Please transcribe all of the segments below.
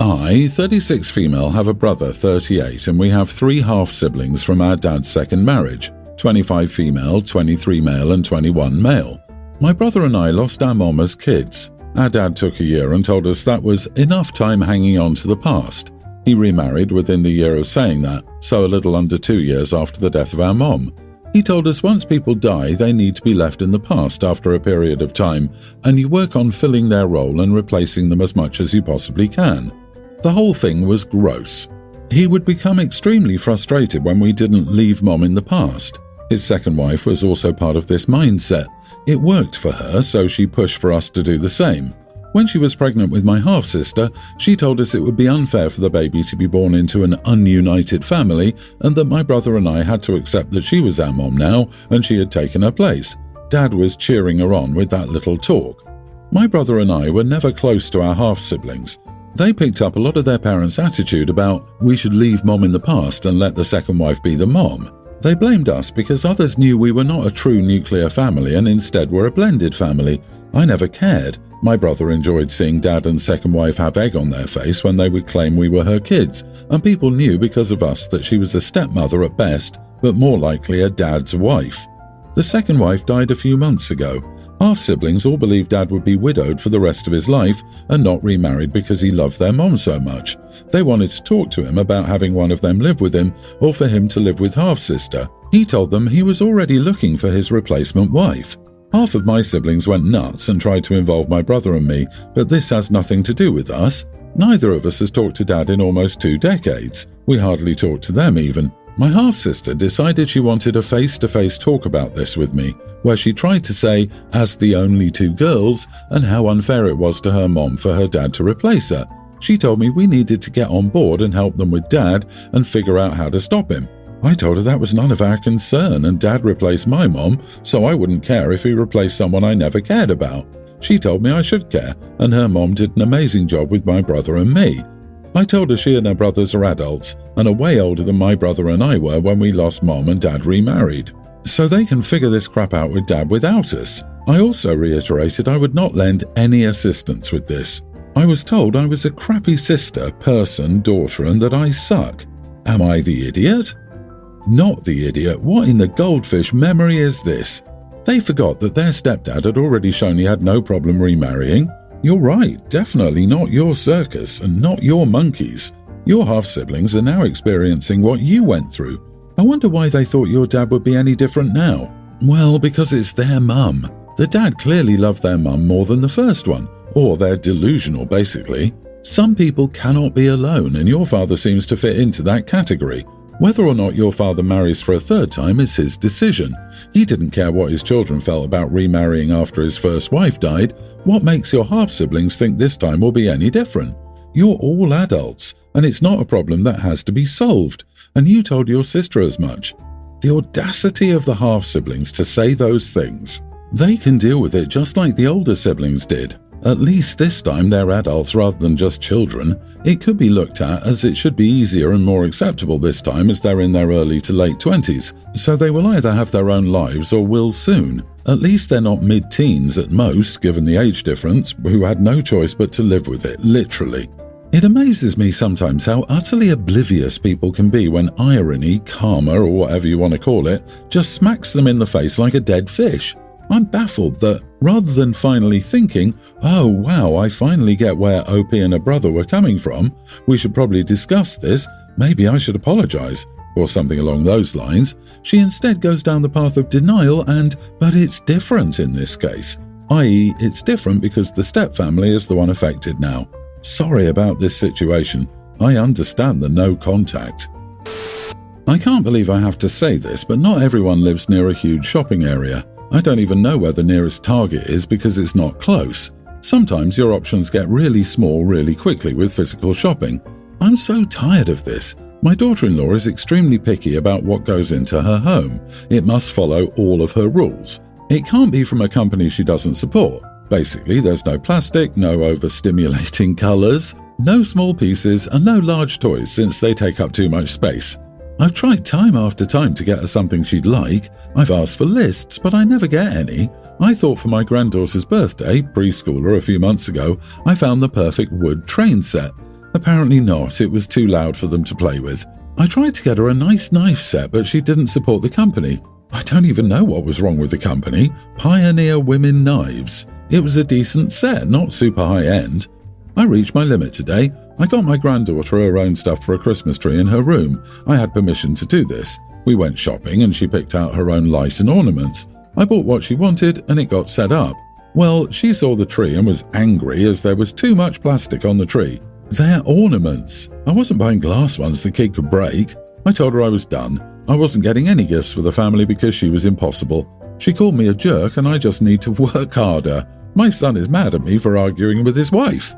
I, 36 female, have a brother, 38, and we have 3 half-siblings from our dad's second marriage, 25 female, 23 male, and 21 male. My brother and I lost our mom as kids. Our dad took a year and told us that was enough time hanging on to the past. He remarried within the year of saying that, so a little under 2 years after the death of our mom. He told us once people die, they need to be left in the past after a period of time, and you work on filling their role and replacing them as much as you possibly can. The whole thing was gross. He would become extremely frustrated when we didn't leave mom in the past. His second wife was also part of this mindset. It worked for her, so she pushed for us to do the same. When she was pregnant with my half-sister, she told us it would be unfair for the baby to be born into an ununited family and that my brother and I had to accept that she was our mom now and she had taken her place. Dad was cheering her on with that little talk. My brother and I were never close to our half-siblings. They picked up a lot of their parents' attitude about we should leave mom in the past and let the second wife be the mom. They blamed us because others knew we were not a true nuclear family and instead were a blended family. I never cared. My brother enjoyed seeing dad and second wife have egg on their face when they would claim we were her kids, and people knew because of us that she was a stepmother at best, but more likely a dad's wife. The second wife died a few months ago. Half-siblings all believed Dad would be widowed for the rest of his life and not remarried because he loved their mom so much. They wanted to talk to him about having one of them live with him or for him to live with half-sister. He told them he was already looking for his replacement wife. Half of my siblings went nuts and tried to involve my brother and me, but this has nothing to do with us. Neither of us has talked to Dad in almost 2 decades. We hardly talk to them even. My half-sister decided she wanted a face-to-face talk about this with me, where she tried to say, as the only 2 girls, and how unfair it was to her mom for her dad to replace her. She told me we needed to get on board and help them with Dad and figure out how to stop him. I told her that was none of our concern and Dad replaced my mom, so I wouldn't care if he replaced someone I never cared about. She told me I should care, and her mom did an amazing job with my brother and me. I told her she and her brothers are adults and are way older than my brother and I were when we lost mom and dad remarried, so they can figure this crap out with dad without us. I also reiterated I would not lend any assistance with this. I was told I was a crappy sister, person, daughter, and that I suck. Am I the idiot? Not the idiot. What in the goldfish memory is this? They forgot that their stepdad had already shown he had no problem remarrying. You're right, definitely not your circus and not your monkeys. Your half-siblings are now experiencing what you went through. I wonder why they thought your dad would be any different now. Well, because it's their mum. The dad clearly loved their mum more than the first one, or they're delusional basically. Some people cannot be alone and your father seems to fit into that category. Whether or not your father marries for a 3rd time is his decision. He didn't care what his children felt about remarrying after his first wife died. What makes your half-siblings think this time will be any different? You're all adults, and it's not a problem that has to be solved, and you told your sister as much. The audacity of the half-siblings to say those things. They can deal with it just like the older siblings did. At least this time they're adults rather than just children. It could be looked at as it should be easier and more acceptable this time as they're in their early to late 20s, so they will either have their own lives or will soon. At least they're not mid-teens at most, given the age difference, who had no choice but to live with it, literally. It amazes me sometimes how utterly oblivious people can be when irony, karma, or whatever you want to call it, just smacks them in the face like a dead fish. I'm baffled that, rather than finally thinking, oh wow, I finally get where OP and her brother were coming from, we should probably discuss this, maybe I should apologize, or something along those lines, she instead goes down the path of denial and, but it's different in this case, i.e. it's different because the stepfamily is the one affected now. Sorry about this situation, I understand the no contact. I can't believe I have to say this, but not everyone lives near a huge shopping area. I don't even know where the nearest Target is because it's not close. Sometimes your options get really small really quickly with physical shopping. I'm so tired of this. My daughter-in-law is extremely picky about what goes into her home. It must follow all of her rules. It can't be from a company she doesn't support. Basically, there's no plastic, no overstimulating colors, no small pieces, and no large toys since they take up too much space. I've tried time after time to get her something she'd like. I've asked for lists, but I never get any. I thought for my granddaughter's birthday, preschooler a few months ago, I found the perfect wood train set. Apparently not, it was too loud for them to play with. I tried to get her a nice knife set, but she didn't support the company. I don't even know what was wrong with the company. Pioneer Women Knives. It was a decent set, not super high-end. I reached my limit today. I got my granddaughter her own stuff for a Christmas tree in her room. I had permission to do this. We went shopping and she picked out her own light and ornaments. I bought what she wanted and it got set up. Well, she saw the tree and was angry as there was too much plastic on the tree. They're ornaments. I wasn't buying glass ones the kid could break. I told her I was done. I wasn't getting any gifts for the family because she was impossible. She called me a jerk and I just need to work harder. My son is mad at me for arguing with his wife.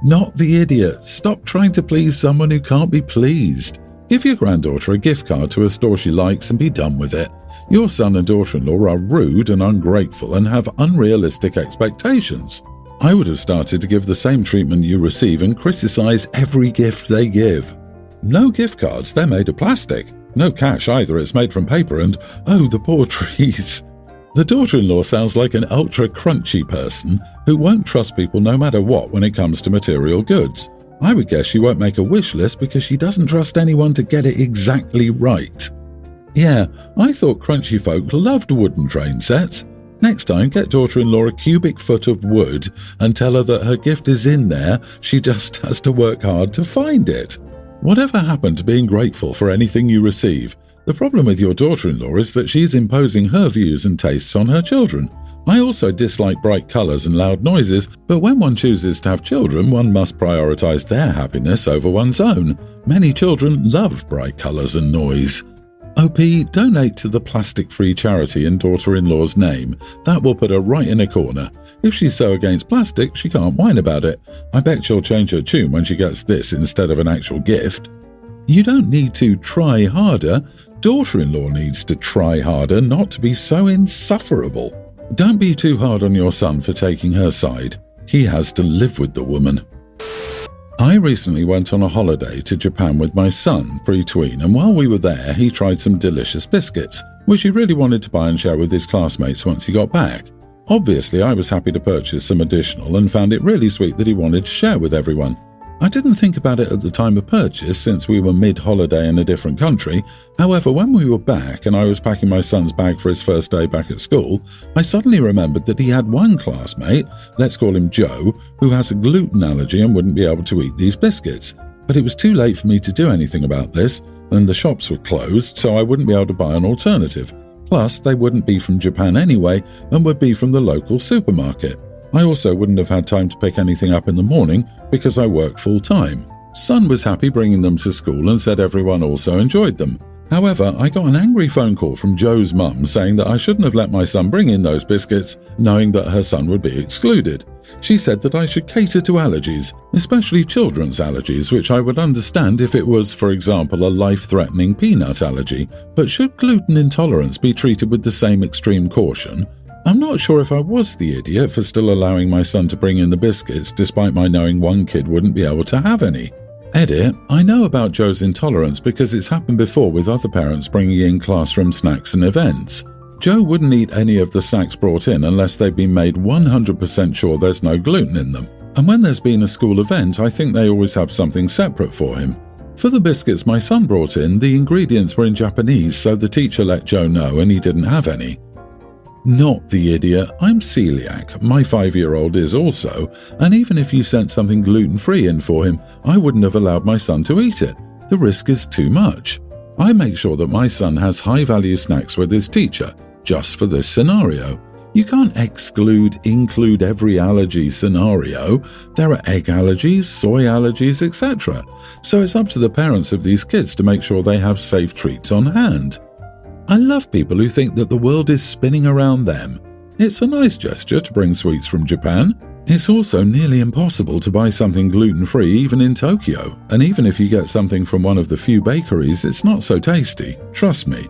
Not the idiot. Stop trying to please someone who can't be pleased. Give your granddaughter a gift card to a store she likes and be done with it. Your son and daughter-in-law are rude and ungrateful and have unrealistic expectations. I would have started to give the same treatment you receive and criticize every gift they give. No gift cards, they're made of plastic. No cash either, it's made from paper and, oh, the poor trees. The daughter-in-law sounds like an ultra-crunchy person who won't trust people no matter what when it comes to material goods. I would guess she won't make a wish list because she doesn't trust anyone to get it exactly right. Yeah, I thought crunchy folk loved wooden train sets. Next time, get daughter-in-law a cubic foot of wood and tell her that her gift is in there, she just has to work hard to find it. Whatever happened to being grateful for anything you receive? The problem with your daughter-in-law is that she's imposing her views and tastes on her children. I also dislike bright colours and loud noises, but when one chooses to have children, one must prioritise their happiness over one's own. Many children love bright colours and noise. OP, donate to the plastic-free charity in daughter-in-law's name. That will put her right in a corner. If she's so against plastic, she can't whine about it. I bet she'll change her tune when she gets this instead of an actual gift. You don't need to try harder. Daughter-in-law needs to try harder not to be so insufferable. Don't be too hard on your son for taking her side. He has to live with the woman. I recently went on a holiday to Japan with my son, pre-tween, and while we were there, he tried some delicious biscuits, which he really wanted to buy and share with his classmates once he got back. Obviously, I was happy to purchase some additional and found it really sweet that he wanted to share with everyone. I didn't think about it at the time of purchase since we were mid-holiday in a different country. However, when we were back and I was packing my son's bag for his first day back at school, I suddenly remembered that he had one classmate, let's call him Joe, who has a gluten allergy and wouldn't be able to eat these biscuits. But it was too late for me to do anything about this, and the shops were closed, so I wouldn't be able to buy an alternative. Plus, they wouldn't be from Japan anyway and would be from the local supermarket. I also wouldn't have had time to pick anything up in the morning because I work full-time. Son was happy bringing them to school and said everyone also enjoyed them. However, I got an angry phone call from Joe's mum saying that I shouldn't have let my son bring in those biscuits, knowing that her son would be excluded. She said that I should cater to allergies, especially children's allergies, which I would understand if it was, for example, a life-threatening peanut allergy. But should gluten intolerance be treated with the same extreme caution? I'm not sure if I was the idiot for still allowing my son to bring in the biscuits despite my knowing one kid wouldn't be able to have any. Edit, I know about Joe's intolerance because it's happened before with other parents bringing in classroom snacks and events. Joe wouldn't eat any of the snacks brought in unless they've been made 100% sure there's no gluten in them. And when there's been a school event, I think they always have something separate for him. For the biscuits my son brought in, the ingredients were in Japanese, so the teacher let Joe know and he didn't have any. Not the idiot, I'm celiac, my 5-year-old is also, and even if you sent something gluten-free in for him, I wouldn't have allowed my son to eat it. The risk is too much. I make sure that my son has high-value snacks with his teacher, just for this scenario. You can't include every allergy scenario. There are egg allergies, soy allergies, etc. So it's up to the parents of these kids to make sure they have safe treats on hand. I love people who think that the world is spinning around them. It's a nice gesture to bring sweets from Japan. It's also nearly impossible to buy something gluten-free even in Tokyo, and even if you get something from one of the few bakeries, it's not so tasty, trust me.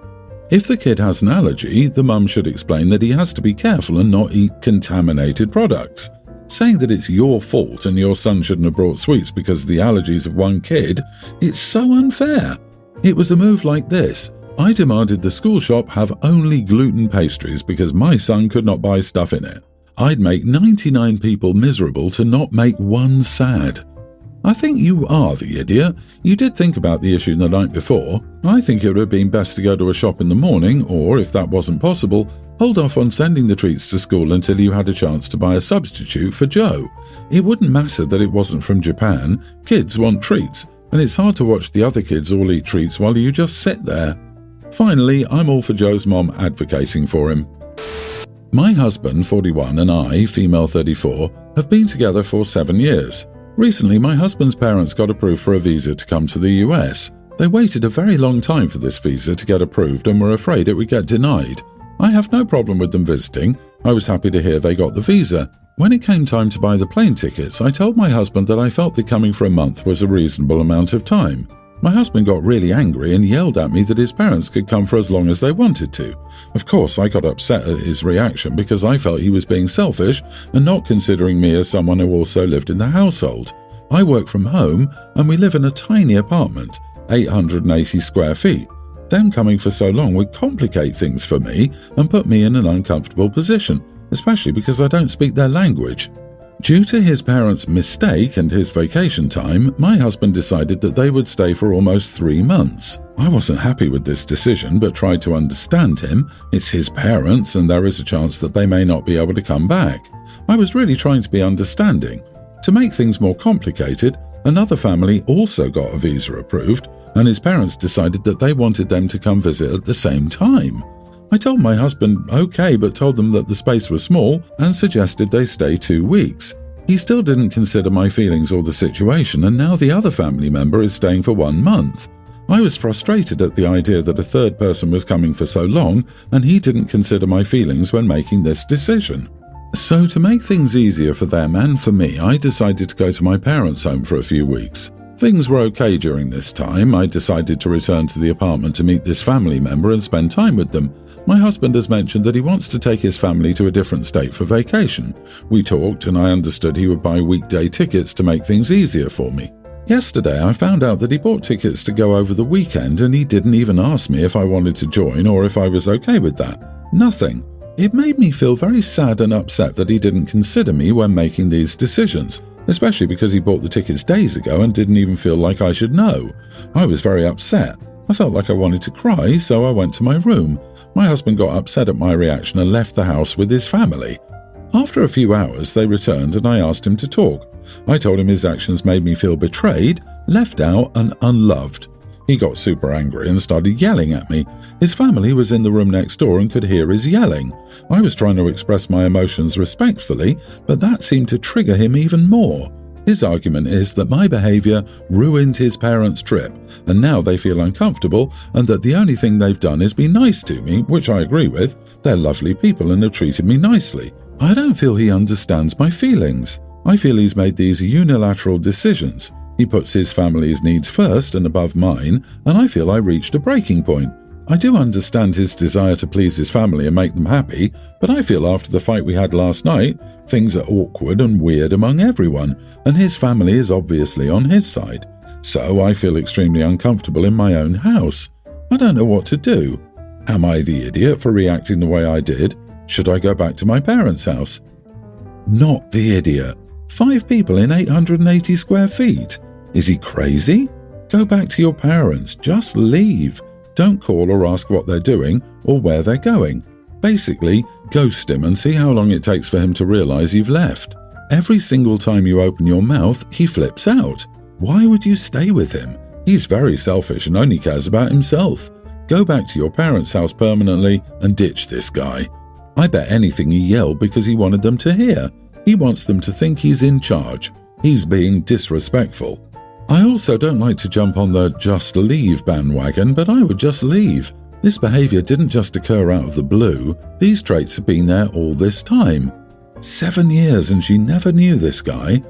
If the kid has an allergy, the mum should explain that he has to be careful and not eat contaminated products. Saying that it's your fault and your son shouldn't have brought sweets because of the allergies of one kid, it's so unfair. It was a move like this. I demanded the school shop have only gluten pastries because my son could not buy stuff in it. I'd make 99 people miserable to not make one sad. I think you are the idiot. You did think about the issue the night before. I think it would have been best to go to a shop in the morning, or if that wasn't possible, hold off on sending the treats to school until you had a chance to buy a substitute for Joe. It wouldn't matter that it wasn't from Japan. Kids want treats, and it's hard to watch the other kids all eat treats while you just sit there. Finally, I'm all for Joe's mom advocating for him. My husband, 41, and I, female 34, have been together for 7 years. Recently, my husband's parents got approved for a visa to come to the US. They waited a very long time for this visa to get approved and were afraid it would get denied. I have no problem with them visiting. I was happy to hear they got the visa. When it came time to buy the plane tickets, I told my husband that I felt that coming for a month was a reasonable amount of time. My husband got really angry and yelled at me that his parents could come for as long as they wanted to. Of course, I got upset at his reaction because I felt he was being selfish and not considering me as someone who also lived in the household. I work from home and we live in a tiny apartment, 880 square feet. Them coming for so long would complicate things for me and put me in an uncomfortable position, especially because I don't speak their language. Due to his parents' mistake and his vacation time, my husband decided that they would stay for almost 3 months. I wasn't happy with this decision but tried to understand him. It's his parents and there is a chance that they may not be able to come back. I was really trying to be understanding. To make things more complicated, another family also got a visa approved and his parents decided that they wanted them to come visit at the same time. I told my husband okay, but told them that the space was small and suggested they stay 2 weeks. He still didn't consider my feelings or the situation, and now the other family member is staying for 1 month. I was frustrated at the idea that a third person was coming for so long, and he didn't consider my feelings when making this decision. So to make things easier for them and for me, I decided to go to my parents' home for a few weeks. Things were okay during this time. I decided to return to the apartment to meet this family member and spend time with them. My husband has mentioned that he wants to take his family to a different state for vacation. We talked and I understood he would buy weekday tickets to make things easier for me. Yesterday I found out that he bought tickets to go over the weekend and he didn't even ask me if I wanted to join or if I was okay with that. Nothing. It made me feel very sad and upset that he didn't consider me when making these decisions, especially because he bought the tickets days ago and didn't even feel like I should know. I was very upset. I felt like I wanted to cry, so I went to my room. My husband got upset at my reaction and left the house with his family. After a few hours, they returned and I asked him to talk. I told him his actions made me feel betrayed, left out and unloved. He got super angry and started yelling at me. His family was in the room next door and could hear his yelling. I was trying to express my emotions respectfully, but that seemed to trigger him even more. His argument is that my behavior ruined his parents' trip, and now they feel uncomfortable, and that the only thing they've done is be nice to me, which I agree with. They're lovely people and have treated me nicely. I don't feel he understands my feelings. I feel he's made these unilateral decisions. He puts his family's needs first and above mine, and I feel I reached a breaking point. I do understand his desire to please his family and make them happy, but I feel after the fight we had last night, things are awkward and weird among everyone, and his family is obviously on his side. So I feel extremely uncomfortable in my own house. I don't know what to do. Am I the idiot for reacting the way I did? Should I go back to my parents' house? Not the idiot. 5 people in 880 square feet. Is he crazy? Go back to your parents. Just leave. Don't call or ask what they're doing or where they're going. Basically, ghost him and see how long it takes for him to realize you've left. Every single time you open your mouth, he flips out. Why would you stay with him? He's very selfish and only cares about himself. Go back to your parents' house permanently and ditch this guy. I bet anything he yelled because he wanted them to hear. He wants them to think he's in charge. He's being disrespectful. I also don't like to jump on the just leave bandwagon, but I would just leave. This behavior didn't just occur out of the blue. These traits have been there all this time. 7 years and she never knew this guy.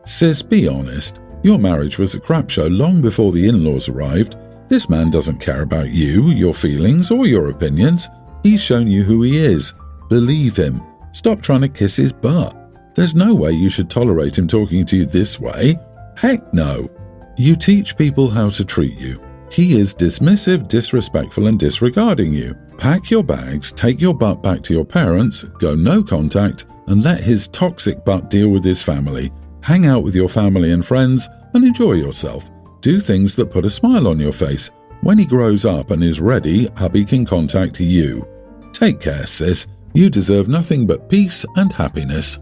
Sis, be honest. Your marriage was a crap show long before the in-laws arrived. This man doesn't care about you, your feelings, or your opinions. He's shown you who he is. Believe him. Stop trying to kiss his butt. There's no way you should tolerate him talking to you this way. Heck no. You teach people how to treat you. He is dismissive, disrespectful, and disregarding you. Pack your bags, take your butt back to your parents, go no contact, and let his toxic butt deal with his family. Hang out with your family and friends, and enjoy yourself. Do things that put a smile on your face. When he grows up and is ready, hubby can contact you. Take care, sis. You deserve nothing but peace and happiness.